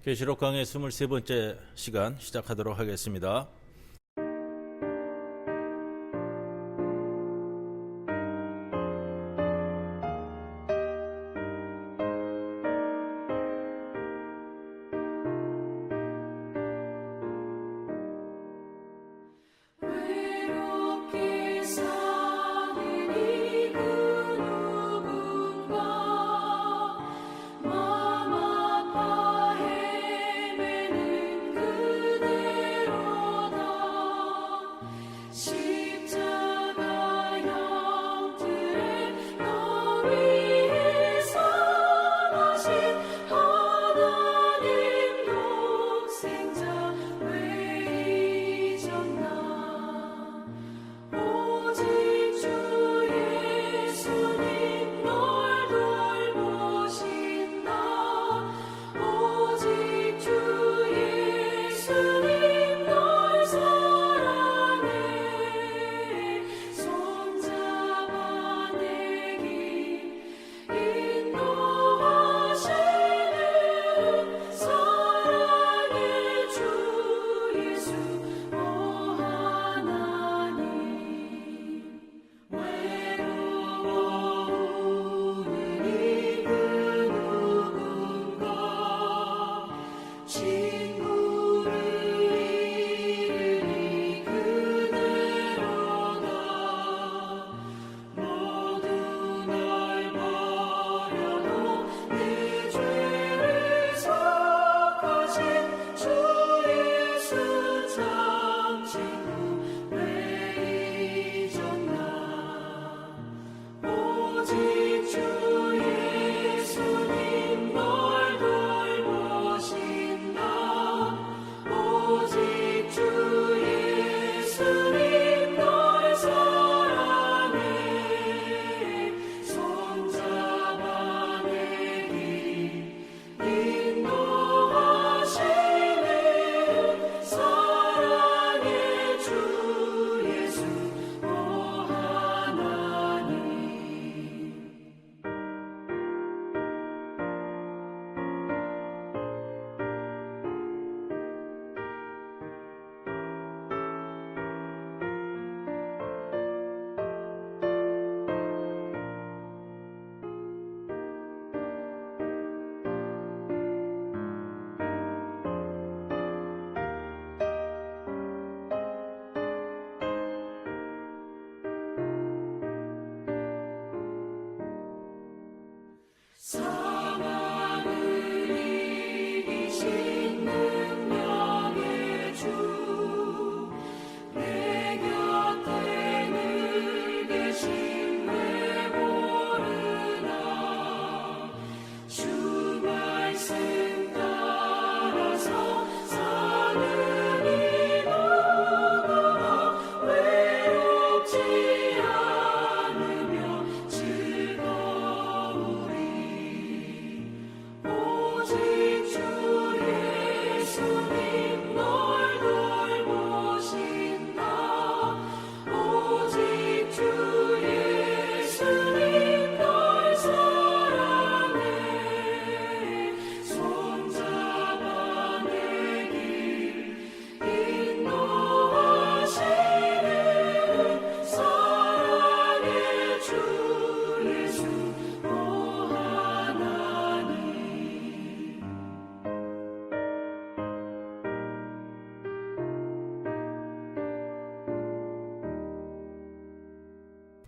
계시록 강의 23번째 시간 시작하도록 하겠습니다.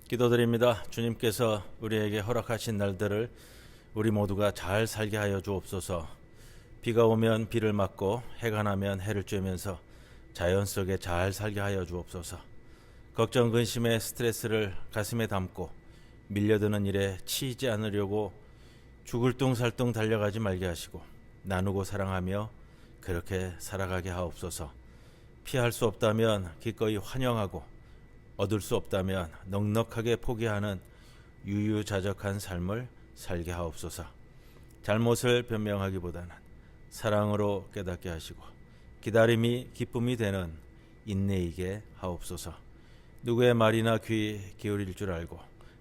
기도드립니다. 주님께서 우리에게 허락하신 날들을 우리 모두가 잘 살게 하여 주옵소서. 비가 오면 비를 맞고 해가 나면 해를 쬐면서 자연 속에 잘 살게 하여 주옵소서. 걱정 근심의 스트레스를 가슴에 담고 밀려드는 일에 치이지 않으려고 죽을 둥살둥 달려가지 말게 하시고 나누고 사랑하며 그렇게 살아가게 하옵소서. 피할 수 없다면 기꺼이 환영하고 얻을 수 없다면 넉넉하게 포기하는 유유자적한 삶을 살게 하옵소서. 잘못을 변명하기보다는 사랑으로 깨닫게 하시고 기다림이 기쁨이 되는 인내이게 하옵소서. 누구의 말이나 귀 기울일 줄 알고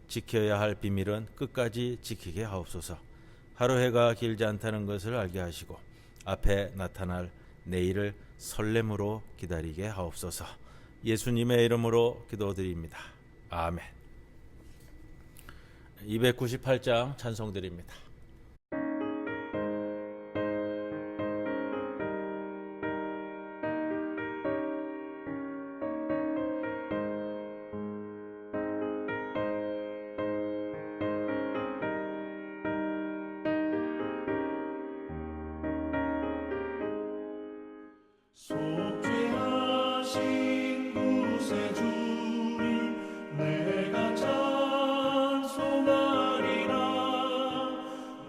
지켜야 할 비밀은 끝까지 지키게 하옵소서. 하루 해가 길지 않다는 것을 알게 하시고 앞에 나타날 내일을 설렘으로 기다리게 하옵소서. 예수님의 이름으로 기도드립니다. 아멘. 298장 찬송드립니다. 속죄하신 구세주를 내가 찬송하리라.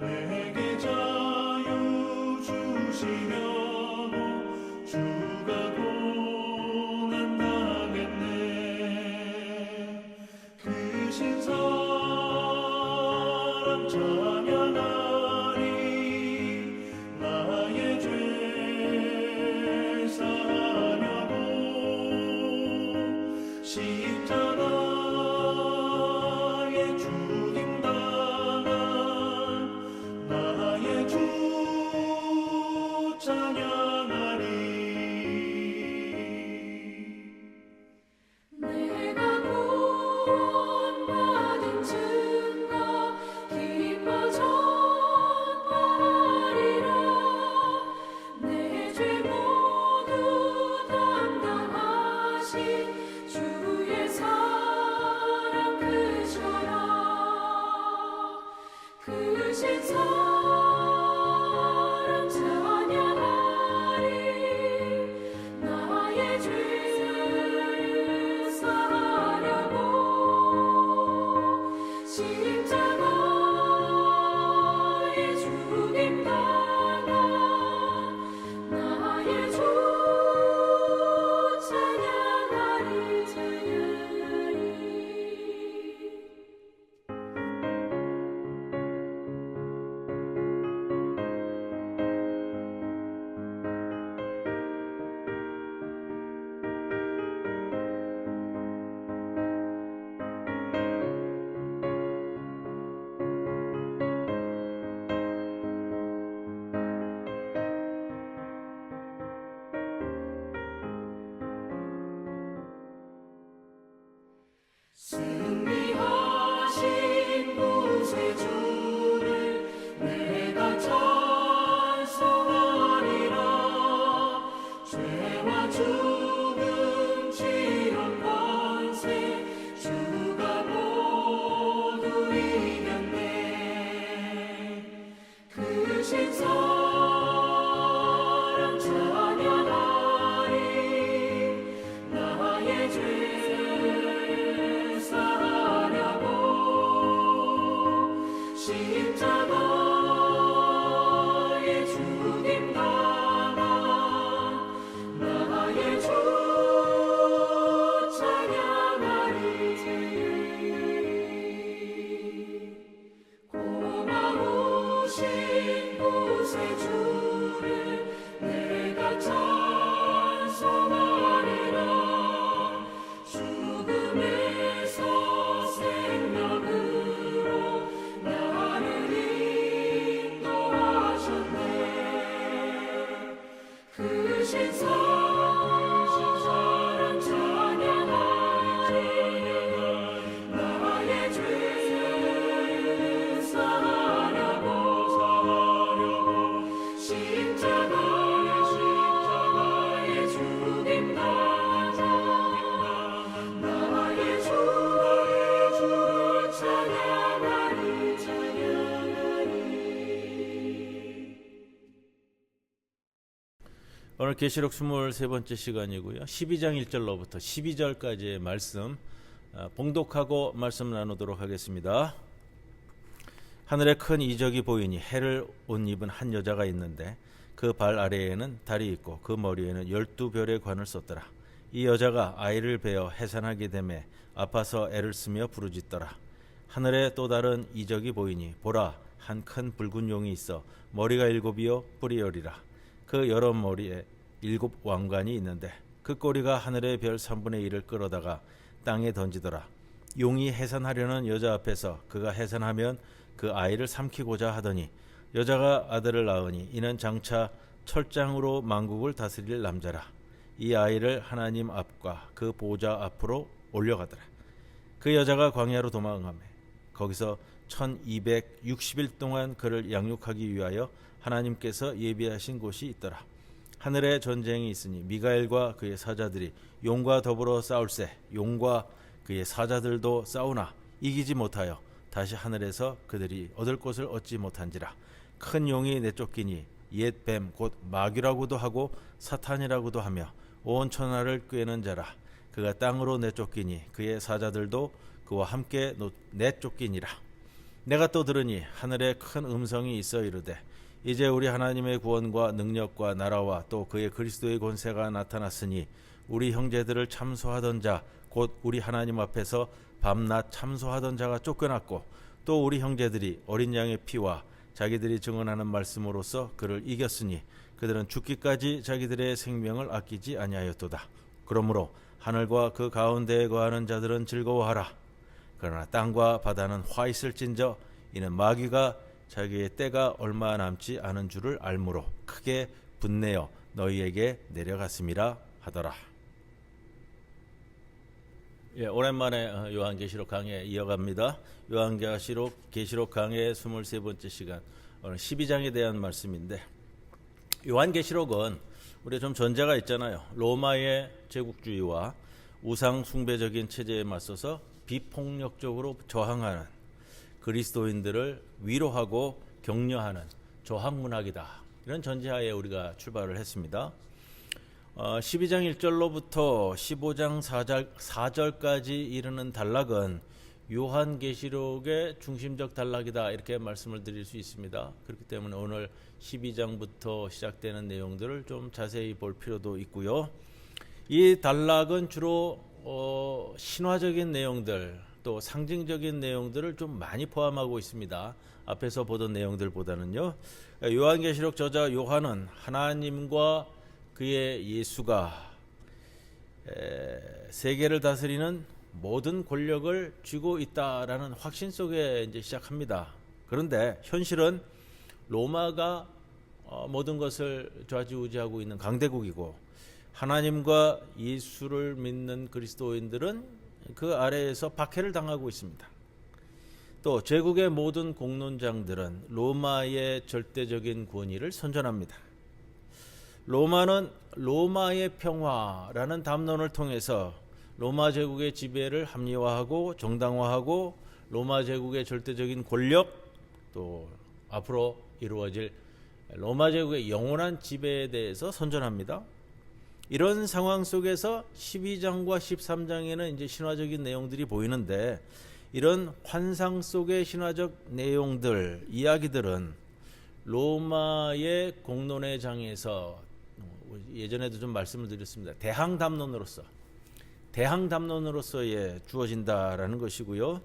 내게 자유 주시려고 주가 고난당했네. 그 신사랑 찬양하리. 나의 죄 사하려고 십자가에 죽임당한 나의 주 찬양하리. 내가 구원받은 증거 기뻐 전파하리라. 내 죄 모두 담당하신 주의 사랑 크셔라. 크신 사랑 찬양하리. 나의 죄 사하려고 십자가에 죽임당한 나의 주 찬양하리. 승리하신 구세주를 내가 찬송하리라. 죄와 죽음 치욕 권세 주가 모두 이겼네. 크신 사랑 찬양하리. 나의 죄 사하려고 십자가에 죽임당한 나의 주 찬양하리. 고마우신 구세주를 내가 찬송하리라. 죽음에서 생명으로 나를 인도하셨네. 크신 사랑 찬양하리. 나의 죄 사하려고 십자가에 죽임당한 나의 주를 찬양하리. 오늘 계시록 23번째 시간이고요. 12장 1절로부터 12절까지의 말씀 봉독하고 말씀 나누도록 하겠습니다. 하늘에 큰 이적이 보이니 해를 옷 입은 한 여자가 있는데 그 발 아래에는 달이 있고 그 머리에는 12별의 관을 썼더라. 이 여자가 아이를 베어 해산하게 되매 아파서 애를 쓰며 부르짖더라. 하늘에 또 다른 이적이 보이니 보라, 한 큰 붉은 용이 있어 머리가 7이요 뿔이 10이라. 그 여러 머리에 7 왕관이 있는데 그 꼬리가 하늘의 별 3분의 1을 끌어다가 땅에 던지더라. 용이 해산하려는 여자 앞에서 그가 해산하면 그 아이를 삼키고자 하더니 여자가 아들을 낳으니 이는 장차 철장으로 만국을 다스릴 남자라. 이 아이를 하나님 앞과 그 보좌 앞으로 올려가더라. 그 여자가 광야로 도망하매 거기서 1260일 동안 그를 양육하기 위하여 하나님께서 예비하신 곳이 있더라. 하늘에 전쟁이 있으니 미가엘과 그의 사자들이 용과 더불어 싸울세. 용과 그의 사자들도 싸우나 이기지 못하여 다시 하늘에서 그들이 얻을 것을 얻지 못한지라. 큰 용이 내쫓기니 옛 뱀 곧 마귀라고도 하고 사탄이라고도 하며 온 천하를 꿰는 자라. 그가 땅으로 내쫓기니 그의 사자들도 그와 함께 내쫓기니라. 내가 또 들으니 하늘에 큰 음성이 있어 이르되 이제 우리 하나님의 구원과 능력과 나라와 또 그의 그리스도의 권세가 나타났으니 우리 형제들을 참소하던 자 곧 우리 하나님 앞에서 밤낮 참소하던 자가 쫓겨났고 또 우리 형제들이 어린 양의 피와 자기들이 증언하는 말씀으로써 그를 이겼으니 그들은 죽기까지 자기들의 생명을 아끼지 아니하였도다. 그러므로 하늘과 그 가운데에 거하는 자들은 즐거워하라. 그러나 땅과 바다는 화 있을진저 이는 마귀가 자기의 때가 얼마 남지 않은 줄을 알므로 크게 분내어 너희에게 내려갔음이라 하더라. 오랜만에 요한계시록 강해 이어갑니다. 요한계시록 강해 23번째 시간, 오늘 12장에 대한 말씀인데, 요한계시록은 우리가 좀 전제가 있잖아요. 로마의 제국주의와 우상 숭배적인 체제에 맞서서 비폭력적으로 저항하는 그리스도인들을 위로하고 격려하는 저항문학이다. 이런 전제하에 우리가 출발을 했습니다. 12장 1절로부터 15장 4절까지 이르는 단락은 요한계시록의 중심적 단락이다, 이렇게 말씀을 드릴 수 있습니다. 그렇기 때문에 오늘 12장부터 시작되는 내용들을 좀 자세히 볼 필요도 있고요. 이 단락은 주로 신화적인 내용들, 또 상징적인 내용들을 좀 많이 포함하고 있습니다. 앞에서 보던 내용들보다는요. 요한계시록 저자 요한은 하나님과 그의 예수가 세계를 다스리는 모든 권력을 쥐고 있다라는 확신 속에 이제 시작합니다. 그런데 현실은 로마가 모든 것을 좌지우지하고 있는 강대국이고, 하나님과 예수를 믿는 그리스도인들은 그 아래에서 박해를 당하고 있습니다. 또 제국의 모든 공론장들은 로마의 절대적인 권위를 선전합니다. 로마는 로마의 평화라는 담론을 통해서 로마 제국의 지배를 합리화하고 정당화하고 로마 제국의 절대적인 권력, 또 앞으로 이루어질 로마 제국의 영원한 지배에 대해서 선전합니다. 이런 상황 속에서 12장과 13장에는 이제 신화적인 내용들이 보이는데, 이런 환상 속의 신화적 내용들, 이야기들은 로마의 공론의 장에서 예전에도 좀 말씀을 드렸습니다. 대항담론으로서의 주어진다라는 것이고요.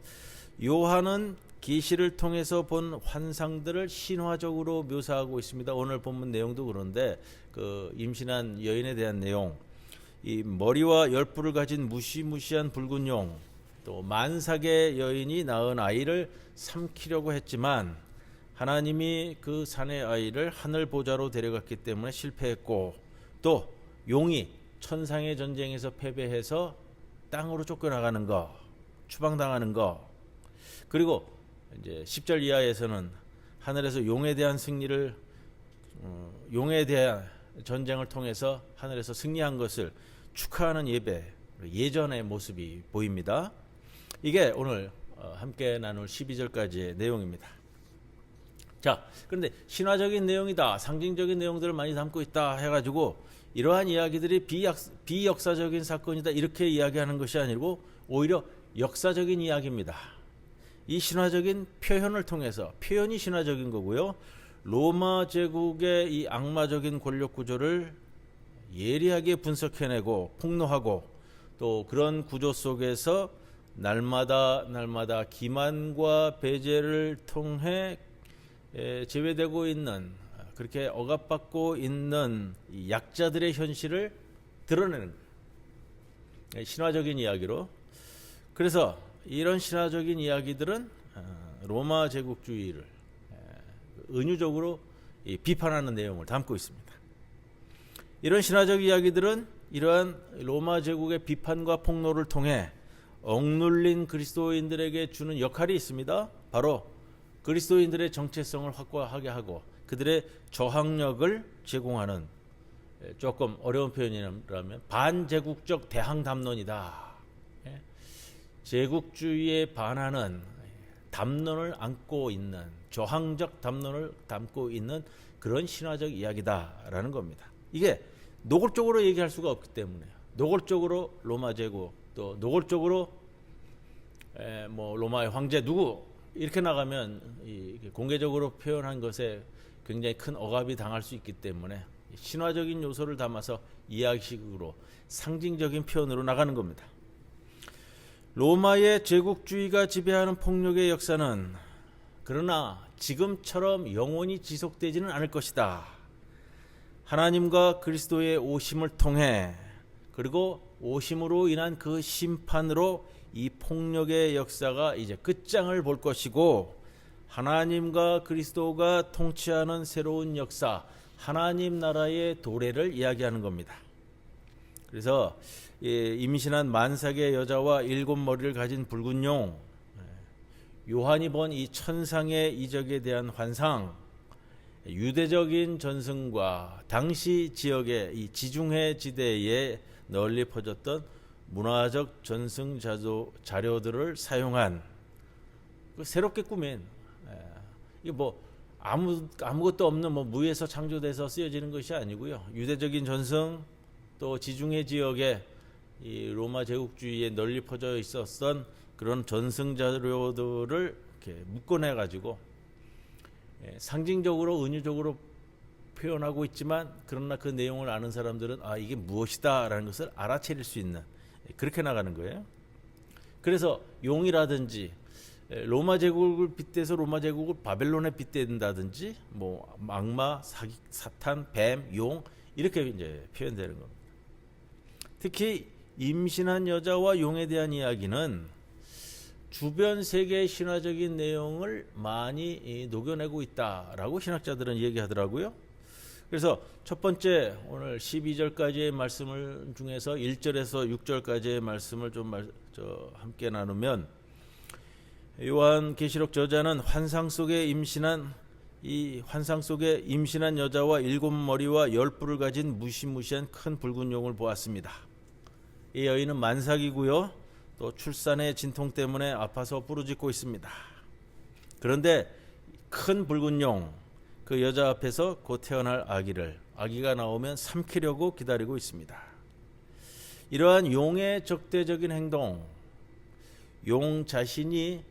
요한은 계시를 통해서 본 환상들을 신화적으로 묘사하고 있습니다. 오늘 본문 내용도 그런데 그 임신한 여인에 대한 내용, 이 머리와 열뿔을 가진 무시무시한 붉은 용, 또 만삭의 여인이 낳은 아이를 삼키려고 했지만 하나님이 그 사내 아이를 하늘 보좌로 데려갔기 때문에 실패했고, 또 용이 천상의 전쟁에서 패배해서 땅으로 쫓겨나가는 거, 추방당하는 거, 그리고 이제 10절 이하에서는 하늘에서 용에 대한 승리를, 용에 대한 전쟁을 통해서 하늘에서 승리한 것을 축하하는 예전의 모습이 보입니다. 이게 오늘 함께 나눌 12절까지의 내용입니다. 자, 그런데 신화적인 내용이다, 상징적인 내용들을 많이 담고 있다 해가지고 이러한 이야기들이 비역사적인 사건이다, 이렇게 이야기하는 것이 아니고 오히려 역사적인 이야기입니다. 이 신화적인 표현을 통해서, 표현이 신화적인 거고요, 로마 제국의 이 악마적인 권력 구조를 예리하게 분석해내고 폭로하고, 또 그런 구조 속에서 날마다 기만과 배제를 통해 제외되고 있는, 그렇게 억압받고 있는 약자들의 현실을 드러내는 신화적인 이야기로. 그래서 이런 신화적인 이야기들은 로마 제국주의를 은유적으로 비판하는 내용을 담고 있습니다. 이런 신화적 이야기들은 이러한 로마 제국의 비판과 폭로를 통해 억눌린 그리스도인들에게 주는 역할이 있습니다. 바로 그리스도인들의 정체성을 확고하게 하고 그들의 저항력을 제공하는, 조금 어려운 표현이라면 반제국적 대항 담론이다. 제국주의에 반하는 담론을 안고 있는, 저항적 담론을 담고 있는 그런 신화적 이야기다라는 겁니다. 이게 노골적으로 얘기할 수가 없기 때문에, 노골적으로 로마 제국, 또 노골적으로 뭐 로마의 황제 누구 이렇게 나가면 공개적으로 표현한 것에 굉장히 큰 억압이 당할 수 있기 때문에 신화적인 요소를 담아서 이야기식으로 상징적인 표현으로 나가는 겁니다. 로마의 제국주의가 지배하는 폭력의 역사는 그러나 지금처럼 영원히 지속되지는 않을 것이다. 하나님과 그리스도의 오심을 통해, 그리고 오심으로 인한 그 심판으로 이 폭력의 역사가 이제 끝장을 볼 것이고, 하나님과 그리스도가 통치하는 새로운 역사, 하나님 나라의 도래를 이야기하는 겁니다. 그래서 임신한 만삭의 여자와 7머리를 가진 붉은 용, 요한이 본 이 천상의 이적에 대한 환상, 유대적인 전승과 당시 지역의 이 지중해 지대에 널리 퍼졌던 문화적 전승 자료들을 사용한 새롭게 꾸민, 이게 뭐 아무것도 없는 뭐 무에서 창조돼서 쓰여지는 것이 아니고요. 유대적인 전승, 또 지중해 지역에 이 로마 제국주의에 널리 퍼져 있었던 그런 전승 자료들을 이렇게 묶어내 가지고 상징적으로 은유적으로 표현하고 있지만, 그러나 그 내용을 아는 사람들은 이게 무엇이다라는 것을 알아차릴 수 있는, 그렇게 나가는 거예요. 그래서 용이라든지 로마 제국을 빗대서 로마 제국을 바벨론에 빗댄다든지, 뭐 악마, 사탄, 뱀, 용 이렇게 이제 표현되는 겁니다. 특히 임신한 여자와 용에 대한 이야기는 주변 세계의 신화적인 내용을 많이 녹여내고 있다라고 신학자들은 얘기하더라고요. 그래서 첫 번째, 오늘 12절까지의 말씀을 중에서 1절에서 6절까지의 말씀을 좀 함께 나누면, 요한계시록 저자는 환상 속에 임신한 여자와 7머리와 10뿔을 가진 무시무시한 큰 붉은 용을 보았습니다. 이 여인은 만삭이고요, 또 출산의 진통 때문에 아파서 부르짖고 있습니다. 그런데 큰 붉은 용, 그 여자 앞에서 곧 태어날 아기가 나오면 삼키려고 기다리고 있습니다. 이러한 용의 적대적인 행동, 용 자신이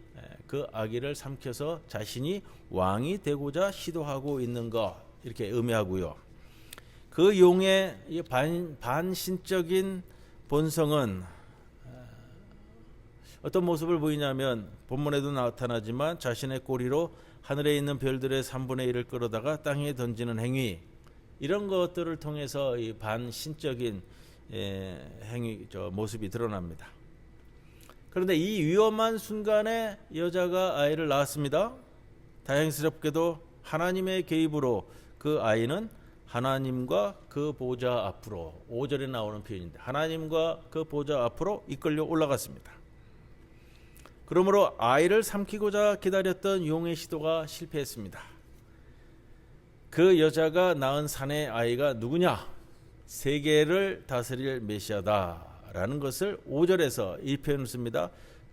그 아기를 삼켜서 자신이 왕이 되고자 시도하고 있는 것, 이렇게 의미하고요. 그 용의 반신적인 본성은 어떤 모습을 보이냐면, 본문에도 나타나지만 자신의 꼬리로 하늘에 있는 별들의 3분의 1을 끌어다가 땅에 던지는 행위, 이런 것들을 통해서 이 반신적인 모습이 드러납니다. 그런데 이 위험한 순간에 여자가 아이를 낳았습니다. 다행스럽게도 하나님의 개입으로 그 아이는 하나님과 그 보좌 앞으로, 5절에 나오는 표현인데, 하나님과 그 보좌 앞으로 이끌려 올라갔습니다. 그러므로 아이를 삼키고자 기다렸던 용의 시도가 실패했습니다. 그 여자가 낳은 사내 아이가 누구냐? 세계를 다스릴 메시아다라는 것을 5절에서 이 표현을 씁니다.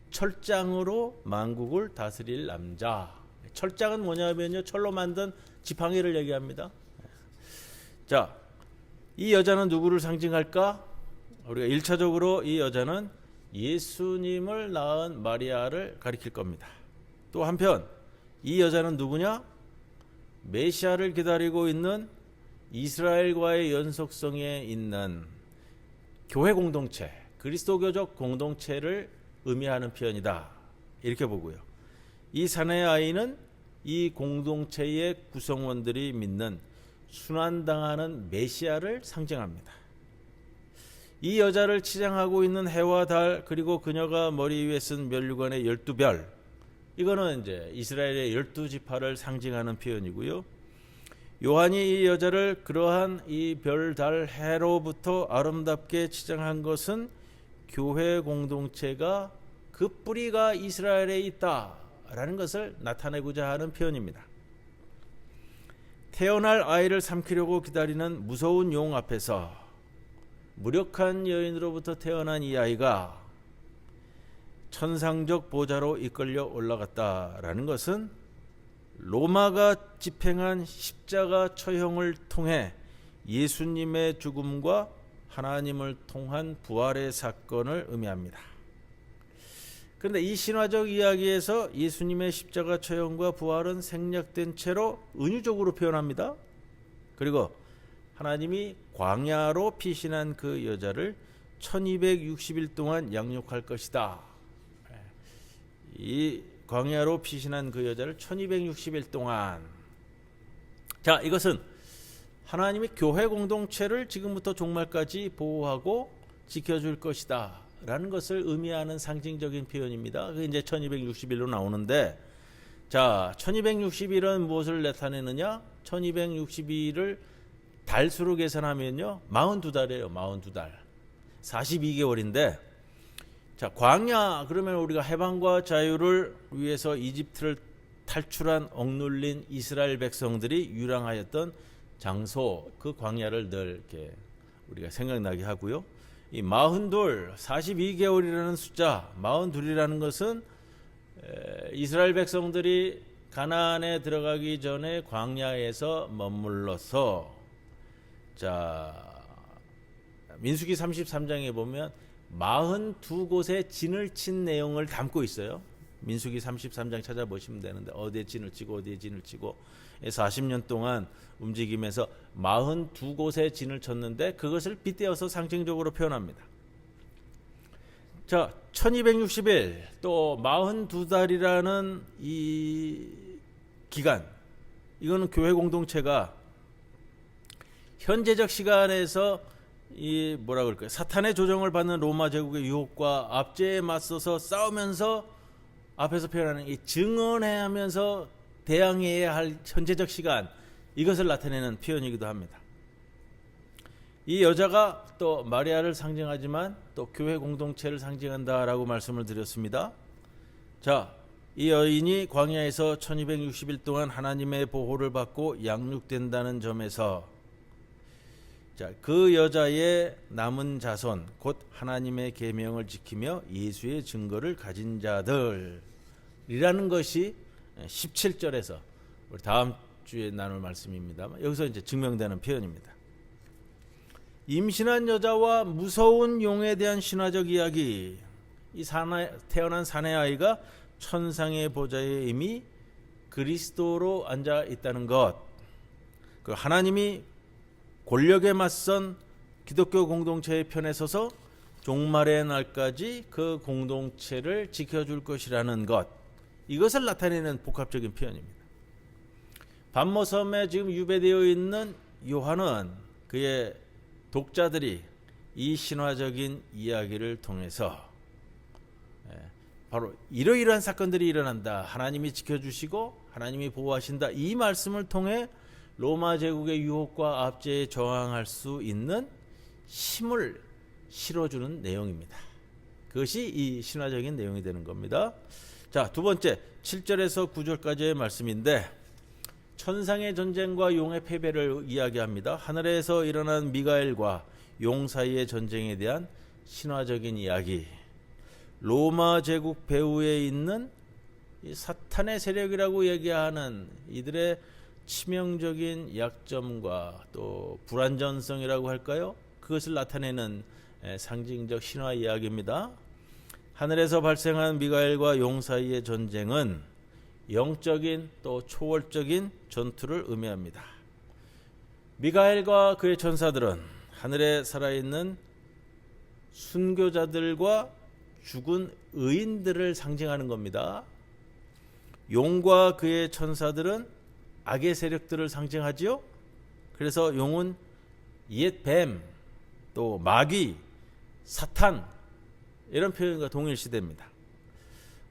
철장으로 만국을 다스릴 남자. 철장은 뭐냐면요, 철로 만든 지팡이를 얘기합니다. 자, 이 여자는 누구를 상징할까? 우리가 1차적으로 이 여자는 예수님을 낳은 마리아를 가리킬 겁니다. 또 한편 이 여자는 누구냐? 메시아를 기다리고 있는 이스라엘과의 연속성에 있는 교회 공동체, 그리스도교적 공동체를 의미하는 표현이다, 이렇게 보고요. 이 사내의 아이는 이 공동체의 구성원들이 믿는 순환당하는 메시아를 상징합니다. 이 여자를 치장하고 있는 해와 달, 그리고 그녀가 머리 위에 쓴 면류관의 12별, 이거는 이제 이스라엘의 12지파를 상징하는 표현이고요. 요한이 이 여자를 그러한 이 별, 달, 해로부터 아름답게 치장한 것은 교회 공동체가 그 뿌리가 이스라엘에 있다라는 것을 나타내고자 하는 표현입니다. 태어날 아이를 삼키려고 기다리는 무서운 용 앞에서 무력한 여인으로부터 태어난 이 아이가 천상적 보좌로 이끌려 올라갔다라는 것은 로마가 집행한 십자가 처형을 통해 예수님의 죽음과 하나님을 통한 부활의 사건을 의미합니다. 그런데 이 신화적 이야기에서 예수님의 십자가 처형과 부활은 생략된 채로 은유적으로 표현합니다. 그리고 하나님이 광야로 피신한 그 여자를 1260일 동안 양육할 것이다. 이 광야로 피신한 그 여자를 1260일 동안. 자, 이것은 하나님이 교회 공동체를 지금부터 종말까지 보호하고 지켜줄 것이다 라는 것을 의미하는 상징적인 표현입니다. 그게 이제 1260일로 나오는데, 자, 1260일은 무엇을 나타내느냐? 1260일을 달수로 계산하면요 42달이에요. 42달 42개월인데, 자, 광야 그러면 우리가 해방과 자유를 위해서 이집트를 탈출한 억눌린 이스라엘 백성들이 유랑하였던 장소, 그 광야를 늘 이렇게 우리가 생각나게 하고요. 이 42, 42개월이라는 숫자, 42이라는 것은 이스라엘 백성들이 가나안에 들어가기 전에 광야에서 머물러서, 자, 민수기 33장에 보면 42곳에 진을 친 내용을 담고 있어요. 민수기 33장 찾아보시면 되는데, 어디에 진을 치고 어디에 진을 치고 40년 동안 움직이면서 42곳에 진을 쳤는데 그것을 빗대어서 상징적으로 표현합니다. 자, 1260일 또 42달이라는 이 기간, 이거는 교회 공동체가 현재적 시간에서 이 뭐라 그럴까요? 사탄의 조정을 받는 로마 제국의 유혹과 압제에 맞서서 싸우면서 앞에서 표현하는 이 증언해야 하면서 대항해야 할 현재적 시간, 이것을 나타내는 표현이기도 합니다. 이 여자가 또 마리아를 상징하지만 또 교회 공동체를 상징한다라고 말씀을 드렸습니다. 자, 이 여인이 광야에서 1260일 동안 하나님의 보호를 받고 양육된다는 점에서, 자, 그 여자의 남은 자손, 곧 하나님의 계명을 지키며 예수의 증거를 가진 자들이라는 것이 17절에서 우리 다음 주에 나눌 말씀입니다만, 여기서 이제 증명되는 표현입니다. 임신한 여자와 무서운 용에 대한 신화적 이야기, 이 태어난 사내 아이가 천상의 보좌에 이미 그리스도로 앉아 있다는 것, 그 하나님이 권력에 맞선 기독교 공동체의 편에 서서 종말의 날까지 그 공동체를 지켜줄 것이라는 것, 이것을 나타내는 복합적인 표현입니다. 반모섬에 지금 유배되어 있는 요한은 그의 독자들이 이 신화적인 이야기를 통해서 바로 이러이러한 사건들이 일어난다, 하나님이 지켜주시고 하나님이 보호하신다, 이 말씀을 통해 로마 제국의 유혹과 압제에 저항할 수 있는 힘을 실어주는 내용입니다. 그것이 이 신화적인 내용이 되는 겁니다. 자, 두 번째 7절에서 9절까지의 말씀인데, 천상의 전쟁과 용의 패배를 이야기합니다. 하늘에서 일어난 미가엘과 용 사이의 전쟁에 대한 신화적인 이야기, 로마 제국 배후에 있는 이 사탄의 세력이라고 얘기하는 이들의 치명적인 약점과 또 불완전성이라고 할까요? 그것을 나타내는 상징적 신화 이야기입니다. 하늘에서 발생한 미가엘과 용 사이의 전쟁은 영적인 또 초월적인 전투를 의미합니다. 미가엘과 그의 천사들은 하늘에 살아있는 순교자들과 죽은 의인들을 상징하는 겁니다. 용과 그의 천사들은 악의 세력들을 상징하지요. 그래서 용은 옛 뱀, 또 마귀, 사탄, 이런 표현과 동일시됩니다.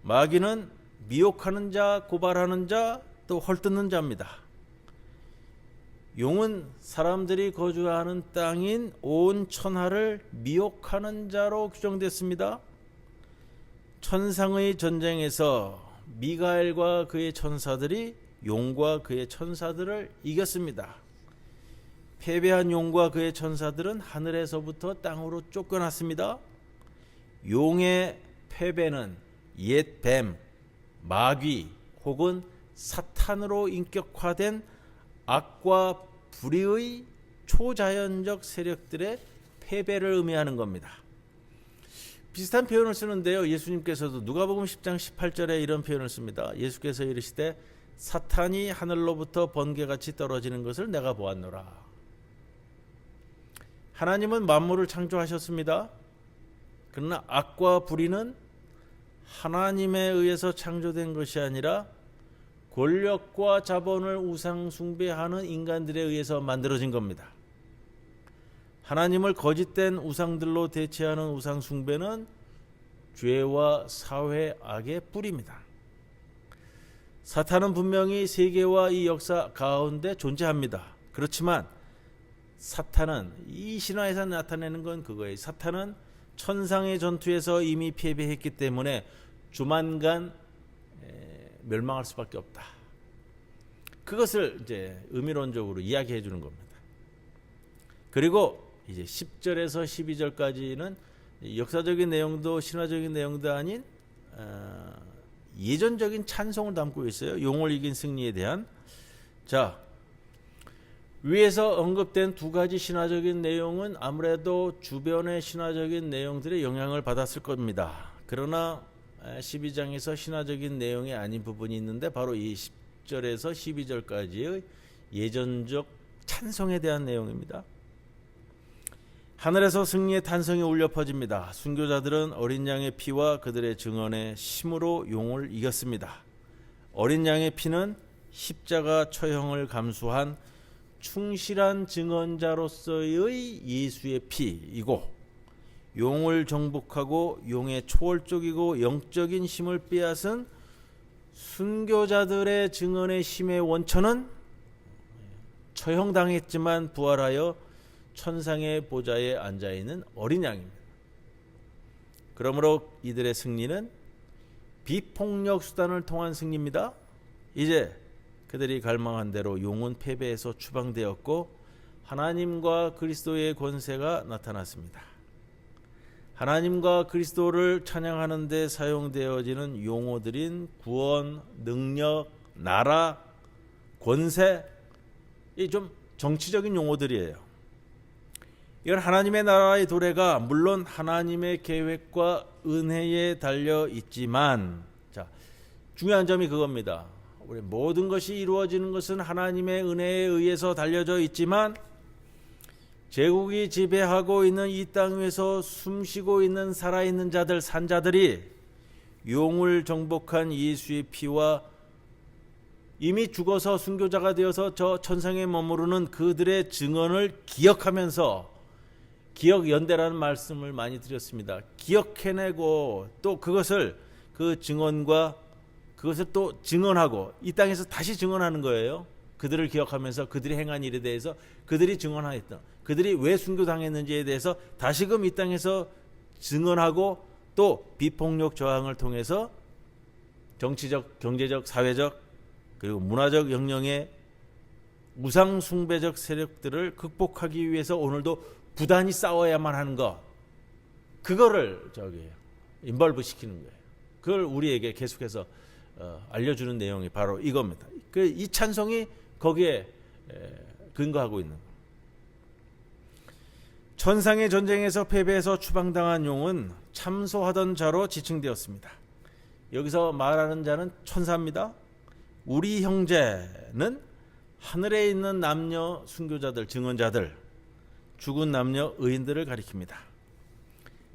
마귀는 미혹하는 자, 고발하는 자, 또 헐뜯는 자입니다. 용은 사람들이 거주하는 땅인 온 천하를 미혹하는 자로 규정됐습니다. 천상의 전쟁에서 미가엘과 그의 천사들이 용과 그의 천사들을 이겼습니다. 패배한 용과 그의 천사들은 하늘에서부터 땅으로 쫓겨났습니다. 용의 패배는 옛 뱀, 마귀 혹은 사탄으로 인격화된 악과 불의의 초자연적 세력들의 패배를 의미하는 겁니다. 비슷한 표현을 쓰는데요. 예수님께서도 누가복음 10장 18절에 이런 표현을 씁니다. 예수께서 이르시되 사탄이 하늘로부터 번개같이 떨어지는 것을 내가 보았노라. 하나님은 만물을 창조하셨습니다. 그러나 악과 불의는 하나님에 의해서 창조된 것이 아니라 권력과 자본을 우상 숭배하는 인간들에 의해서 만들어진 겁니다. 하나님을 거짓된 우상들로 대체하는 우상 숭배는 죄와 사회 악의 뿌리입니다. 사탄은 분명히 세계와 이 역사 가운데 존재합니다. 그렇지만 사탄은 이 신화에서 나타내는 건 그거예요. 사탄은 천상의 전투에서 이미 패배했기 때문에 조만간 멸망할 수밖에 없다. 그것을 이제 의미론적으로 이야기해 주는 겁니다. 그리고 이제 10절에서 12절까지는 역사적인 내용도 신화적인 내용도 아닌 예전적인 찬송을 담고 있어요. 용을 이긴 승리에 대한. 자, 위에서 언급된 두 가지 신화적인 내용은 아무래도 주변의 신화적인 내용들의 영향을 받았을 겁니다. 그러나 12장에서 신화적인 내용이 아닌 부분이 있는데 바로 이 10절에서 12절까지의 예전적 찬송에 대한 내용입니다. 하늘에서 승리의 탄성이 울려 퍼집니다. 순교자들은 어린 양의 피와 그들의 증언의 힘으로 용을 이겼습니다. 어린 양의 피는 십자가 처형을 감수한 충실한 증언자로서의 예수의 피이고, 용을 정복하고 용의 초월적이고 영적인 힘을 빼앗은 순교자들의 증언의 힘의 원천은 처형당했지만 부활하여 천상의 보좌에 앉아있는 어린 양입니다. 그러므로 이들의 승리는 비폭력 수단을 통한 승리입니다. 이제 그들이 갈망한 대로 용은 패배해서 추방되었고 하나님과 그리스도의 권세가 나타났습니다. 하나님과 그리스도를 찬양하는 데 사용되어지는 용어들인 구원, 능력, 나라, 권세, 이 좀 정치적인 용어들이에요. 이건 하나님의 나라의 도래가 물론 하나님의 계획과 은혜에 달려 있지만, 자, 중요한 점이 그겁니다. 우리 모든 것이 이루어지는 것은 하나님의 은혜에 의해서 달려져 있지만 제국이 지배하고 있는 이 땅 위에서 숨쉬고 있는 살아있는 자들, 산자들이 용을 정복한 예수의 피와 이미 죽어서 순교자가 되어서 저 천상에 머무르는 그들의 증언을 기억하면서, 기억연대라는 말씀을 많이 드렸습니다. 기억해내고 또 그것을, 그 증언과 그것을 또 증언하고 이 땅에서 다시 증언하는 거예요. 그들을 기억하면서 그들이 행한 일에 대해서, 그들이 증언하였던, 그들이 왜 순교당했는지에 대해서 다시금 이 땅에서 증언하고 또 비폭력 저항을 통해서 정치적, 경제적, 사회적 그리고 문화적 영역의 우상 숭배적 세력들을 극복하기 위해서 오늘도 부단히 싸워야만 하는 것, 그거를 인벌브 시키는 거예요. 그걸 우리에게 계속해서 알려주는 내용이 바로 이겁니다. 이 찬송이 거기에 근거하고 있는 거예요. 천상의 전쟁에서 패배해서 추방당한 용은 참소하던 자로 지칭되었습니다. 여기서 말하는 자는 천사입니다. 우리 형제는 하늘에 있는 남녀 순교자들, 증언자들, 죽은 남녀 의인들을 가리킵니다.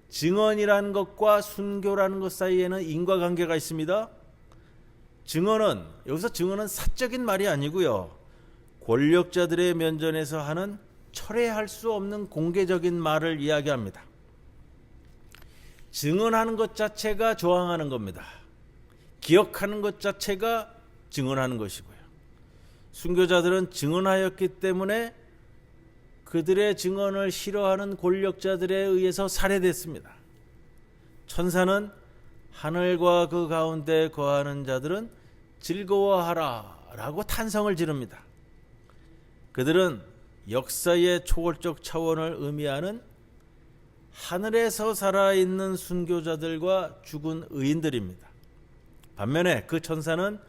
증언이라는 것과 순교라는 것 사이에는 인과관계가 있습니다. 증언은, 여기서 증언은 사적인 말이 아니고요, 권력자들의 면전에서 하는 철회할 수 없는 공개적인 말을 이야기합니다. 증언하는 것 자체가 조항하는 겁니다. 기억하는 것 자체가 증언하는 것이고요. 순교자들은 증언하였기 때문에 그들의 증언을 싫어하는 권력자들에 의해서 살해됐습니다. 천사는 하늘과 그 가운데 거하는 자들은 즐거워하라 라고 탄성을 지릅니다. 그들은 역사의 초월적 차원을 의미하는 하늘에서 살아있는 순교자들과 죽은 의인들입니다. 반면에 그 천사는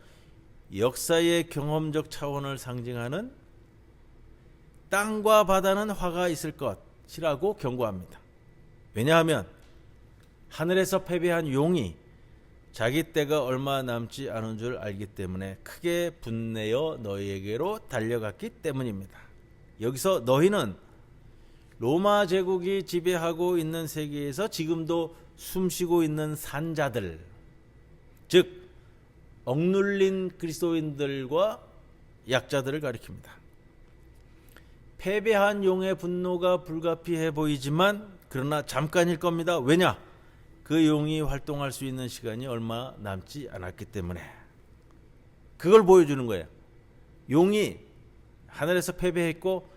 역사의 경험적 차원을 상징하는 땅과 바다는 화가 있을 것이라고 경고합니다. 왜냐하면 하늘에서 패배한 용이 자기 때가 얼마 남지 않은 줄 알기 때문에 크게 분내어 너희에게로 달려갔기 때문입니다. 여기서 너희는 로마 제국이 지배하고 있는 세계에서 지금도 숨쉬고 있는 산자들, 즉 억눌린 그리스도인들과 약자들을 가리킵니다. 패배한 용의 분노가 불가피해 보이지만 그러나 잠깐일 겁니다. 왜냐? 그 용이 활동할 수 있는 시간이 얼마 남지 않았기 때문에. 그걸 보여주는 거예요. 용이 하늘에서 패배했고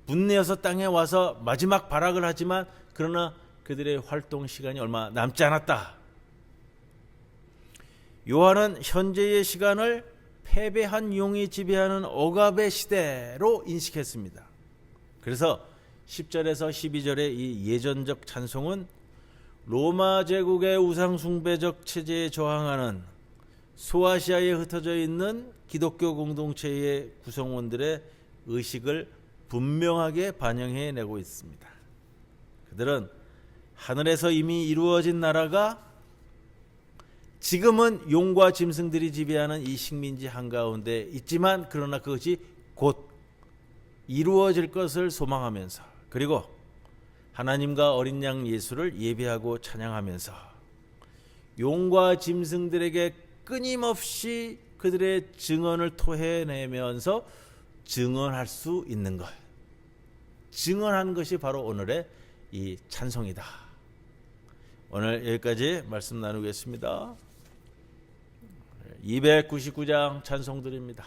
분내어서 땅에 와서 마지막 발악을 하지만 그러나 그들의 활동 시간이 얼마 남지 않았다. 요한은 현재의 시간을 패배한 용이 지배하는 억압의 시대로 인식했습니다. 그래서 10절에서 12절의 이 예전적 찬송은 로마 제국의 우상숭배적 체제에 저항하는 소아시아에 흩어져 있는 기독교 공동체의 구성원들의 의식을 분명하게 반영해내고 있습니다. 그들은 하늘에서 이미 이루어진 나라가 지금은 용과 짐승들이 지배하는 이 식민지 한가운데 있지만 그러나 그것이 곧 이루어질 것을 소망하면서 그리고 하나님과 어린 양 예수를 예배하고 찬양하면서 용과 짐승들에게 끊임없이 그들의 증언을 토해내면서 증언할 수 있는 것, 증언한 것이 바로 오늘의 이 찬송이다. 오늘 여기까지 말씀 나누겠습니다. 299장 찬송드립니다.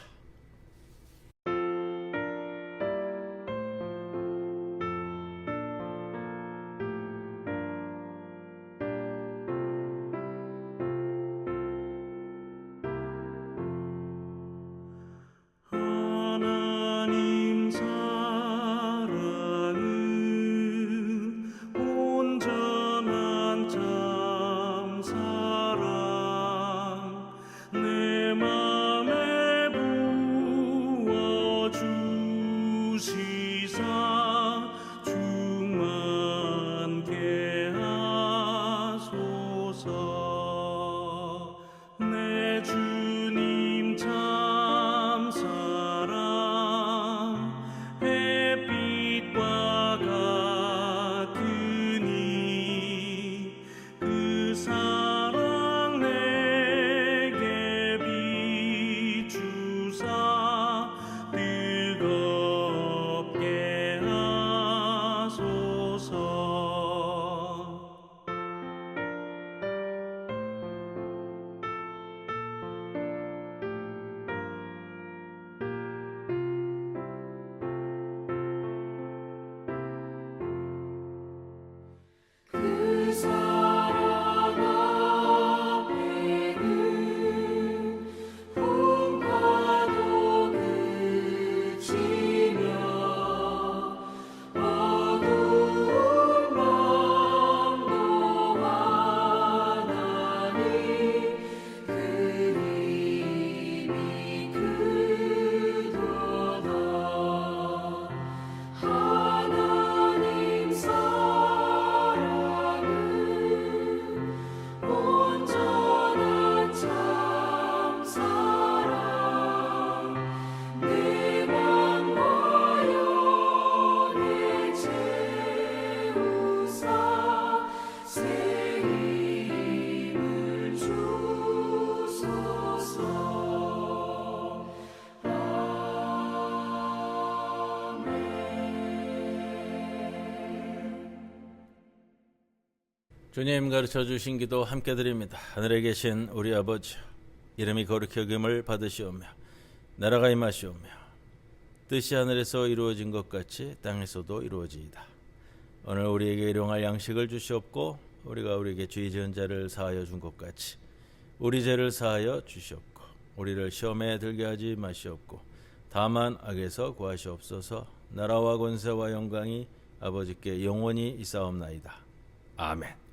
하나님 사랑은 온전한 참 사랑 내 맘에 부어주시사 충만케 하소서 내 주님 참 사랑 햇빛과 같으니 그 사랑 내게 비추사 뜨겁게 하소서 그 사랑 앞에는 풍파도 그치며 어두운 밤도 환하니 그 힘이 크도다 하나님 사랑은 온전한 참 사랑 내 맘과 영에 채우사 새 힘을 주소서 주님 가르쳐 주신 기도 함께 드립니다. 하늘에 계신 우리 아버지, 이름이 거룩히 여김을 받으시오며 나라가 임하시오며 뜻이 하늘에서 이루어진 것 같이 땅에서도 이루어지이다. 오늘 우리에게 일용할 양식을 주시옵고 우리가 우리에게 죄 지은 자를 사하여 준 것 같이 우리 죄를 사하여 주시옵고 우리를 시험에 들게 하지 마시옵고 다만 악에서 구하시옵소서. 나라와 권세와 영광이 아버지께 영원히 있사옵나이다. 아멘.